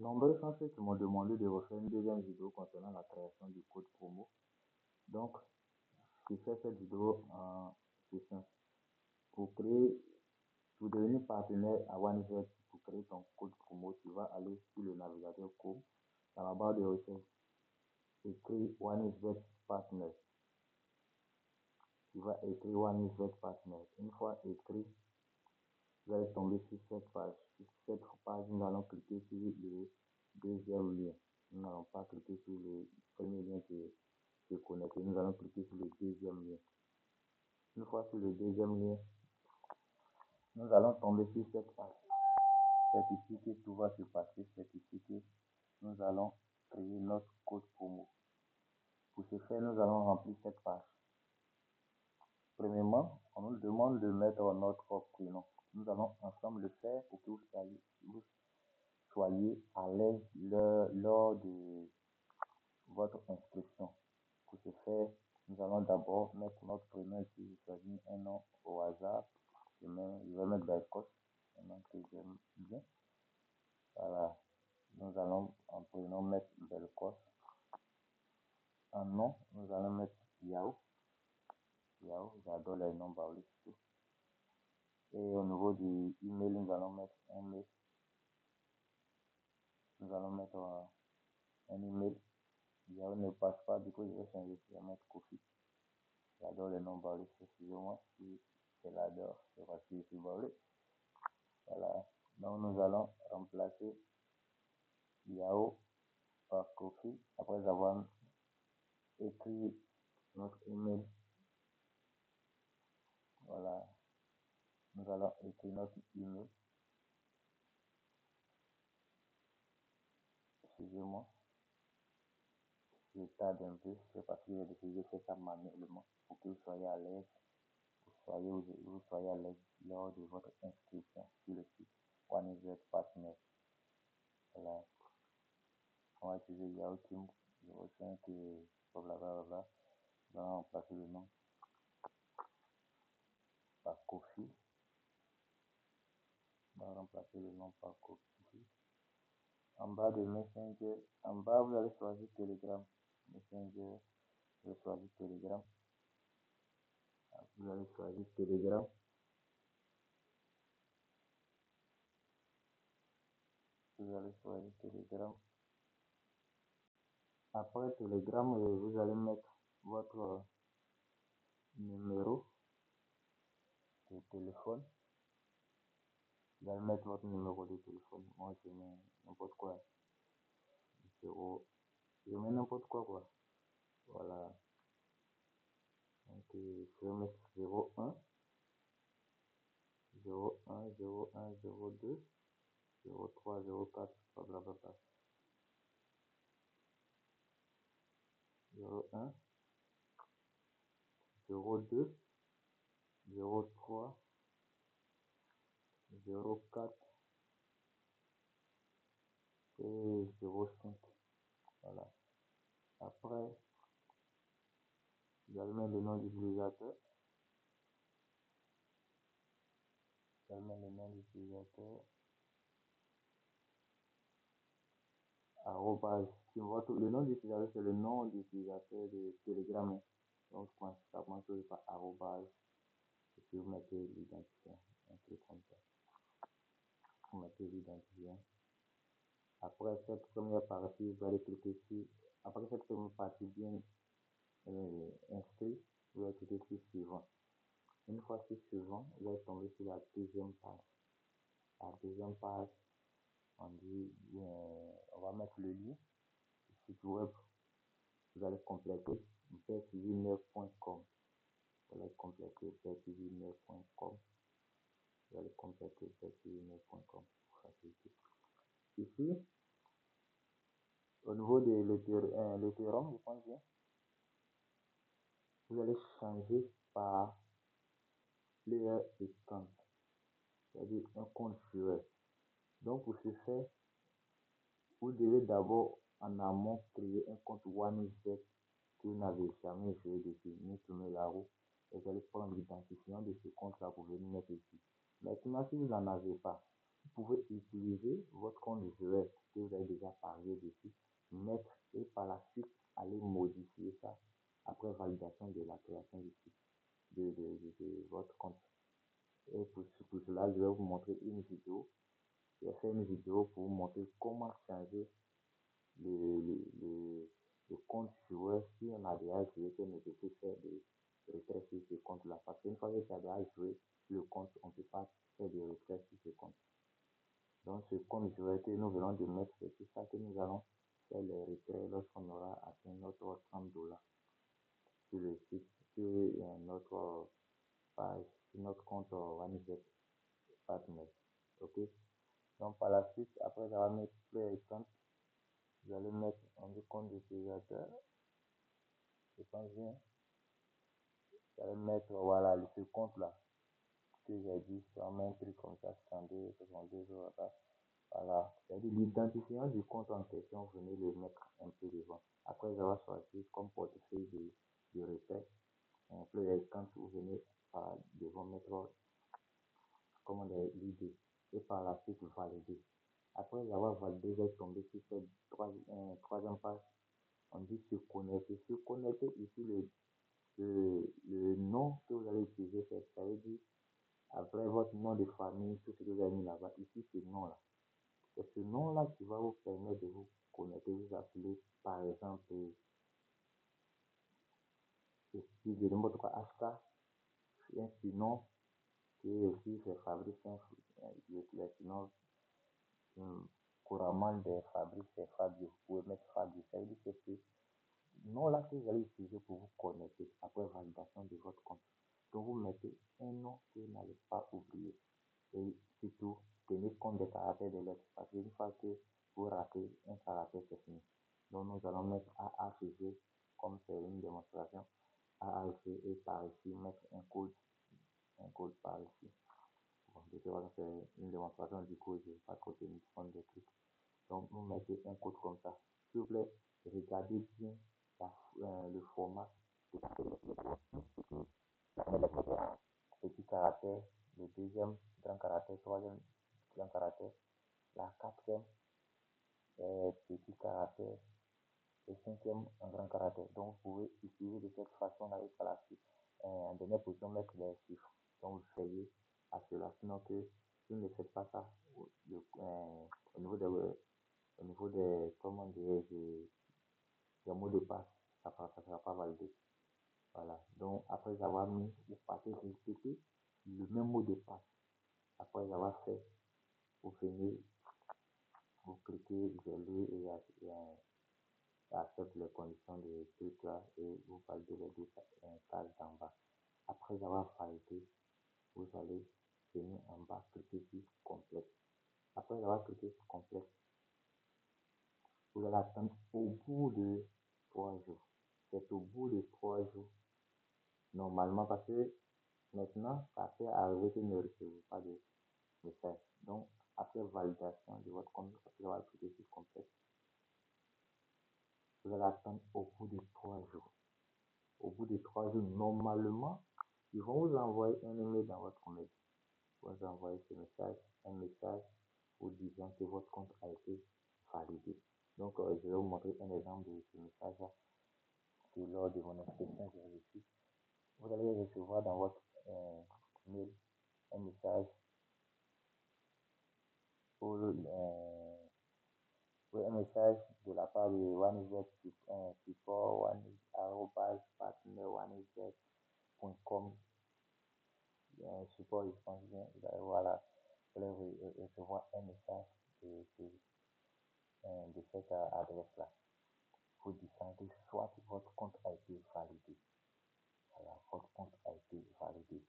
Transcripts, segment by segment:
Nombreux sont ceux qui m'ont demandé de refaire une deuxième vidéo concernant la création du code promo. Donc, je fais cette vidéo en question. Pour devenir partenaire à OneVet, pour créer ton code promo, tu vas aller sur le navigateur Chrome. Dans la barre de recherche, écris OneVet Partner. Tu vas écrire OneVet Partner. Une fois écrit, vous allez tomber sur cette page. Sur cette page, nous allons cliquer sur le deuxième lien. Nous n'allons pas cliquer sur le premier lien qui est connecté. Nous allons cliquer sur le deuxième lien. Une fois sur le deuxième lien, nous allons tomber sur cette page. C'est ici que tout va se passer. C'est ici que nous allons créer notre code promo. Pour ce faire, nous allons remplir cette page. Premièrement, on nous demande de mettre notre prénom. Nous allons ensemble le faire pour que vous soyez à l'aise lors de votre inscription. Pour ce faire, nous allons d'abord mettre notre prénom ici. Je choisis un nom au hasard. Je vais mettre Belkos, un nom que j'aime bien. Voilà. Nous allons en prénom mettre Belkos. En nom, nous allons mettre Yahoo. Yahoo, j'adore les noms baoulés. Et au niveau du email, nous allons mettre un mail. Nous allons mettre un email. Yahoo ne passe pas, du coup, je vais changer. Je vais mettre Kofi. J'adore les noms baoulés. Excusez-moi si je l'adore. C'est parce que je suis baoulé. Voilà. Donc, nous allons remplacer Yahoo par Kofi après avoir écrit notre email. Voilà. Nous allons écrire notre email. Excusez-moi. Je tarde un peu. C'est parce que j'ai décidé de faire ça manuellement pour que vous soyez à l'aise. Vous soyez à l'aise lors de votre inscription sur le site OneVet Partner. Voilà. On va utiliser Yahoo Team. Je retiens que blablabla. Nous allons remplacer le nom par Kofi. On va remplacer le nom par Kofi. En bas de Messenger, en bas vous allez choisir Telegram. Messenger, vous allez choisir Telegram. Vous allez choisir Telegram. Vous allez choisir Telegram. Après Telegram, vous allez mettre votre numéro de téléphone. Vous allez mettre votre numéro de téléphone. Moi, je mets n'importe quoi. Je mets n'importe quoi. Voilà. Donc, je vais mettre 01, 01, 01, 02, 03, 04, blablabla. 01, 02, 03, 04 et 05. Voilà. Après, vous allez mettre le nom d'utilisateur. Vous allez mettre le nom d'utilisateur. Arrobase. Le nom d'utilisateur, c'est le nom d'utilisateur de Telegram. Donc, ça commence par arrobase. Et puis, vous mettez l'identifiant. Un truc comme ça. Vous mettez l'identifiant. Après cette première partie, vous allez cliquer sur. Après cette première partie bien inscrite, vous allez cliquer sur suivant. Une fois sur suivant, vous allez tomber sur la deuxième page. La deuxième page, on va mettre le lien du site web. Vous allez compléter betvineuf.com. Vous allez compléter betvineuf.com. Vous allez compléter betvineuf.com pour faciliter. Ici, au niveau de l'Ethereum, je pense bien, vous allez changer par player account, c'est-à-dire un compte joueur. Donc, pour ce faire, vous devez d'abord en amont créer un compte OneVet que vous n'avez jamais joué dessus, ni tourner la roue. Et vous allez prendre l'identifiant de ce compte-là pour venir mettre ici. Maintenant, si vous n'en avez pas, Vous pouvez utiliser votre compte joueur que vous avez déjà parié dessus, mettre et par la suite aller modifier ça après validation de la création du site de votre compte. Et pour cela, je vais vous montrer une vidéo. Je vais faire une vidéo pour vous montrer comment changer le, le, le, le compte joueur si on a déjà joué, que ne peut faire des retraits sur ce compte-là. Parce qu'une fois que tu as déjà joué le compte, on ne peut pas faire des retraits sur ce compte. Donc, ce compte joueur que nous venons de mettre, c'est tout ça que nous allons faire les retraits lorsqu'on aura atteint notre 30 $ sur le site, sur notre page, sur notre compte OneZet Partner. Ok? Donc, par la suite, après avoir mis Play Account, vous allez mettre un compte d'utilisateur. Je pense bien. Vous allez mettre, voilà, ce compte-là que j'ai dit, on met un truc comme ça, 62 euros. Voilà. C'est-à-dire l'identifiant du compte en question, vous venez le mettre un peu devant. Après avoir choisi comme portefeuille de recette, après, quand vous venez devant mettre comment l'idée et par la suite valider. Après avoir validé, vous êtes tombé sur cette troisième page. On dit se connecter. Se connecter ici, le nom que vous allez utiliser, ça veut dire après votre nom de famille, tout ce que vous avez mis là-bas. Ici, ce nom-là. C'est ce nom-là qui va vous permettre de vous connecter. Vous appelez par exemple, si je demande quoi, HK, c'est un surnom qui aussi fait Fabrice, le surnom couramment des Fabrice, c'est Fabio. Vous pouvez mettre Fabio. Ça veut dire que c'est nom-là que vous allez utiliser pour vous connecter après validation de votre compte. Donc, vous mettez un nom que vous n'allez pas oublier. Et surtout, tenez compte des caractères des lettres. Parce qu'une fois que vous ratez un caractère, c'est fini. Donc, nous allons mettre AHG comme c'est une démonstration. AHG et par ici, mettre un code par ici. Bon, de toute façon, c'est une démonstration du code, je ne vais pas trop tenir compte des trucs. Donc, vous mettez un code comme ça. S'il vous plaît, regardez bien le format de petit caractère, le deuxième grand caractère, troisième grand caractère, la quatrième petit caractère, le cinquième un grand caractère. Donc, vous pouvez utiliser de cette façon-là et par la suite, en dernière position, mettre les chiffres. Donc, vous veillez à cela. Sinon, que si vous ne faites pas ça, au niveau des, comment dire, des mots de passe, ça ne sera pas validé. Voilà. Donc, après avoir mis, vous partez répéter le même mot de passe. Après avoir fait, vous venez, vous cliquez, verrouillez et accepte les conditions de truc là et vous validez les deux cases d'en bas. Après avoir validé, vous allez venir en bas, cliquer sur complète. Après avoir cliqué sur complète, vous allez attendre au bout de 3 jours. C'est au bout de 3 jours, normalement, parce que maintenant, ça fait arriver que vous ne recevez pas de message. Donc, après validation de votre compte, après avoir cliqué sur complète, vous allez attendre au bout de 3 jours. Au bout de 3 jours, normalement, ils vont vous envoyer un email dans votre mail. Vous envoyez ce message, un message vous disant que votre compte a été validé. Donc, je vais vous montrer un exemple de ce message-là. Que lors de mon inscription, j'ai reçu. Vous allez recevoir dans votre mail un message pour un message de la part de OneZ support partner.onez.com support, je pense bien. Voilà, vous allez recevoir un message de cette adresse-là. Vous disant que soit votre compte a été validé. Voilà, votre compte a été validé.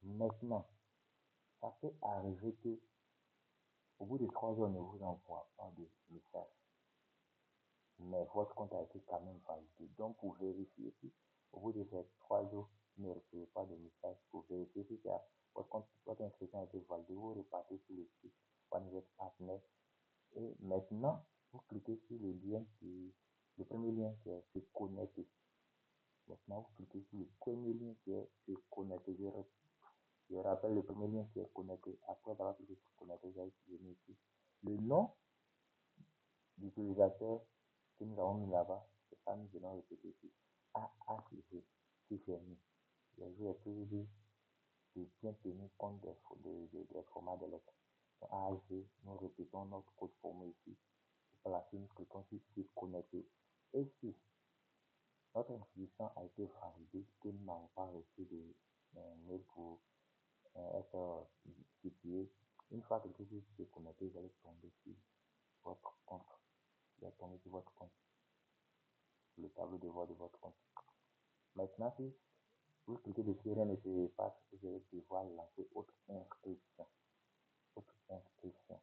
Maintenant, ça peut arriver que au bout de 3 jours, on ne vous envoie pas de message. Mais votre compte a été quand même validé. Donc, pour vérifier si au bout de ces 3 jours, vous ne recevez pas de message, pour vérifier si votre inscription a été validée, vous repartez sur le site OneZ Partner. Et maintenant, vous cliquez sur le lien le premier lien qui est se connecter. Maintenant, vous cliquez sur le premier lien qui est se connecter. Je rappelle le premier lien qui est connecté. Après avoir cliqué sur connecter, j'ai mis ici le nom d'utilisateur que nous avons mis là-bas. C'est ça, nous allons répéter ici. AHG que j'ai mis. Je vais toujours dire de bien tenir compte des formats de lettres. AHG, nous répétons notre code formé ici. Et par la suite, nous cliquons sur connecter. Et si notre inscription a été validée, que nous n'avons pas reçu de mail pour être situé, une fois que tout est connecté, vous allez tomber sur votre compte. Vous allez tomber sur votre compte, le tableau de bord de votre compte. Maintenant, si vous cliquez dessus, rien ne se passe, vous allez pouvoir lancer autre inscription. Autre inscription.